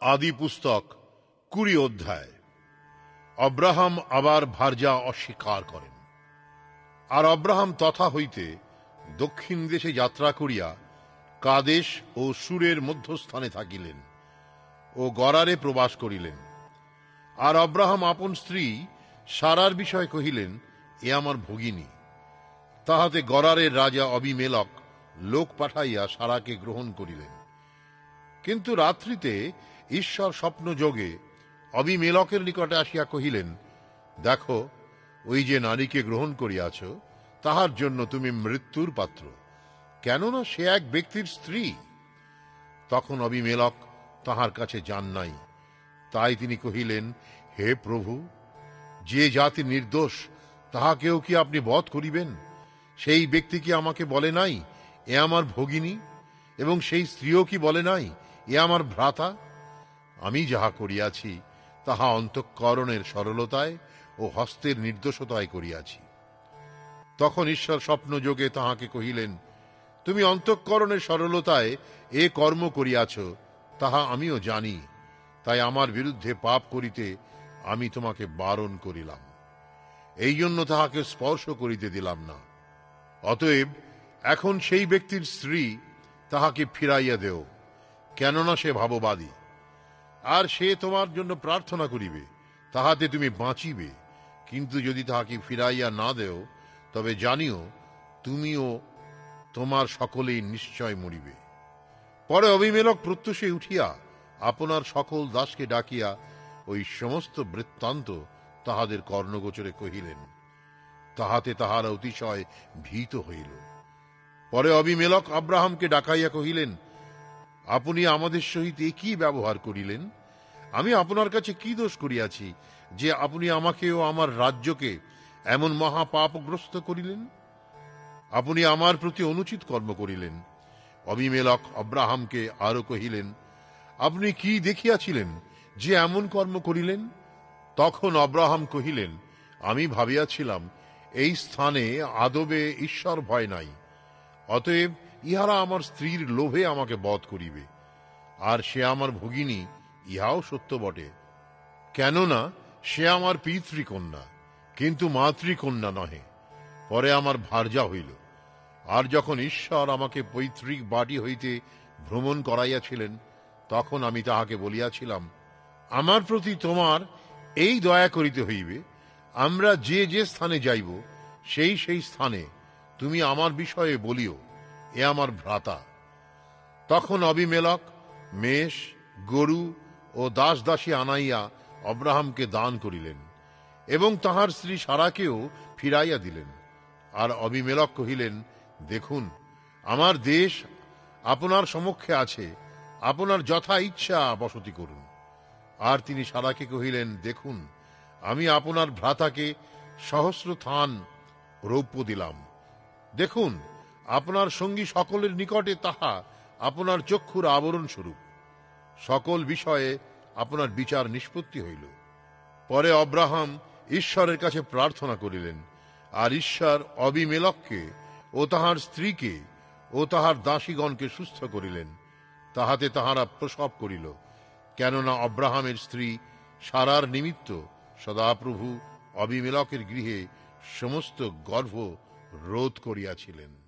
আদি পুস্তক 20 অধ্যায়। অব্রাহাম আবার ভার্যা অস্বীকার করেন। আর অব্রাহাম তথা হইতে দক্ষিণ দেশে যাত্রা করিয়া কাদেশ ও সুরের মধ্যস্থানে থাকিলেন ও গরারে প্রবাস করিলেন। আর অব্রাহাম আপন স্ত্রী সারার বিষয় কহিলেন, এ আমার ভগিনী। তাহাতে গরারের রাজা অবিমেলক লোক পাঠাইয়া সারাকে গ্রহণ করিলেন। কিন্তু রাত্রিতে ঈশ্বর স্বপ্নযোগে অবিমেলকের নিকটে আসিয়া কহিলেন, দেখো, ওই যে নারীকে গ্রহণ করিয়াছ, তাহার জন্য তুমি মৃত্যুর পাত্র, কেননা সে এক ব্যক্তির স্ত্রী। তখন অবিমেলক তাহার কাছে যান নাই। তাই তিনি কহিলেন, হে প্রভু, যে জাতি নির্দোষ তাহাকেও কি আপনি বধ করিবেন? সেই ব্যক্তি কি আমাকে বলে নাই, এ আমার ভগিনী? এবং সেই স্ত্রীও কি বলে নাই, এ আমার ভ্রাতা? আমি যাহা করিয়াছি তাহা অন্তঃকরণের সরলতায় ও হস্তের নির্দোষতায় করিয়াছি। তখন ঈশ্বর স্বপ্নযোগে তাহাকে কহিলেন, তুমি অন্তঃকরণের সরলতায় এ কর্ম করিয়াছ, তাহা আমিও জানি। তাই আমার বিরুদ্ধে পাপ করিতে আমি তোমাকে বারণ করিলাম, এই জন্য তাহাকে স্পর্শ করিতে দিলাম না। অতএব এখন সেই ব্যক্তির স্ত্রী, তাহাকে ফিরাইয়া দেও, কেননা সে ভাববাদী। আর সে তোমার জন্য প্রার্থনা করিবে, তাহাতে তুমি বাঁচিবে। কিন্তু যদি তাহাকে ফিরাইয়া না দেও, তবে জানিও তুমিও তোমার সকলেই নিশ্চয় মরিবে। পরে অবিমেলক প্রত্যুষে উঠিয়া আপনার সকল দাসকে ডাকিয়া ওই সমস্ত বৃত্তান্ত তাহাদের কর্ণগোচরে কহিলেন। তাহাতে তাহারা অতিশয় ভীত হইল। পরে অবিমেলক আব্রাহামকে ডাকাইয়া কহিলেন, আপনি আমাদের সহিত কি ব্যবহার করিলেন? আমি আপনার কাছে কি দোষ করিয়াছি যে আপনি আমাকে ও আমার রাজ্যকে এমন মহাপাপগ্রস্ত করিলেন? আপনি আমার প্রতি অনুচিত কর্ম করিলেন। অবিমেলক আব্রাহামকে আরো কহিলেন, আপনি কি দেখিয়াছিলেন যে এমন কর্ম করিলেন? তখন আব্রাহাম কহিলেন, আমি ভাবিয়াছিলাম, এই স্থানে আদবে ঈশ্বর ভয় নাই, অতএব ইহারা আমার স্ত্রীর লোভে আমাকে বধ করিবে। আর সে আমার ভগিনী, ইহাও সত্য বটে, কেননা সে আমার পিতৃকন্যা, কিন্তু মাতৃকন্যা নহে। পরে আমার ভার্যা হইল। আর যখন ঈশ্বর আমাকে পৈতৃক বাটি হইতে ভ্রমণ করাইয়াছিলেন, তখন আমি তাহাকে বলিয়াছিলাম, আমার প্রতি তোমার এই দয়া করিতে হইবে, আমরা যে যে স্থানে যাইব, সেই সেই স্থানে তুমি আমার বিষয়ে বলিও, এ আমার ভ্রাতা। তখন অবিমেলক মেষ, গরু ও দাস দাসী আনাইয়া অব্রাহামকে দান করিলেন এবং তাহার স্ত্রী সারাকেও ফিরাইয়া দিলেন। আর অবিমেলক কহিলেন, দেখুন, আমার দেশ আপনার সমক্ষে আছে, আপনার যথা ইচ্ছা বসতি করুন। আর তিনি সারাকে কহিলেন, দেখুন, আমি আপনার ভ্রাতাকে সহস্র থান রৌপ্য দিলাম। দেখুন, আপনার সঙ্গী সকলের নিকটে তাহা আপনার চক্ষুর আবরণ স্বরূপ। সকল বিষয়ে আপনার বিচার নিষ্পত্তি হইল। পরে অব্রাহাম ঈশ্বরের কাছে প্রার্থনা করিলেন, আর ঈশ্বর অবিমেলককে ও তাহার স্ত্রীকে ও তাহার দাসীগণকে সুস্থ করিলেন। তাহাতে তাহারা প্রসব করিল, কেননা অব্রাহামের স্ত্রী সারার নিমিত্ত সদাপ্রভু অবিমেলকের গৃহে সমস্ত গর্ভ রোধ করিয়াছিলেন।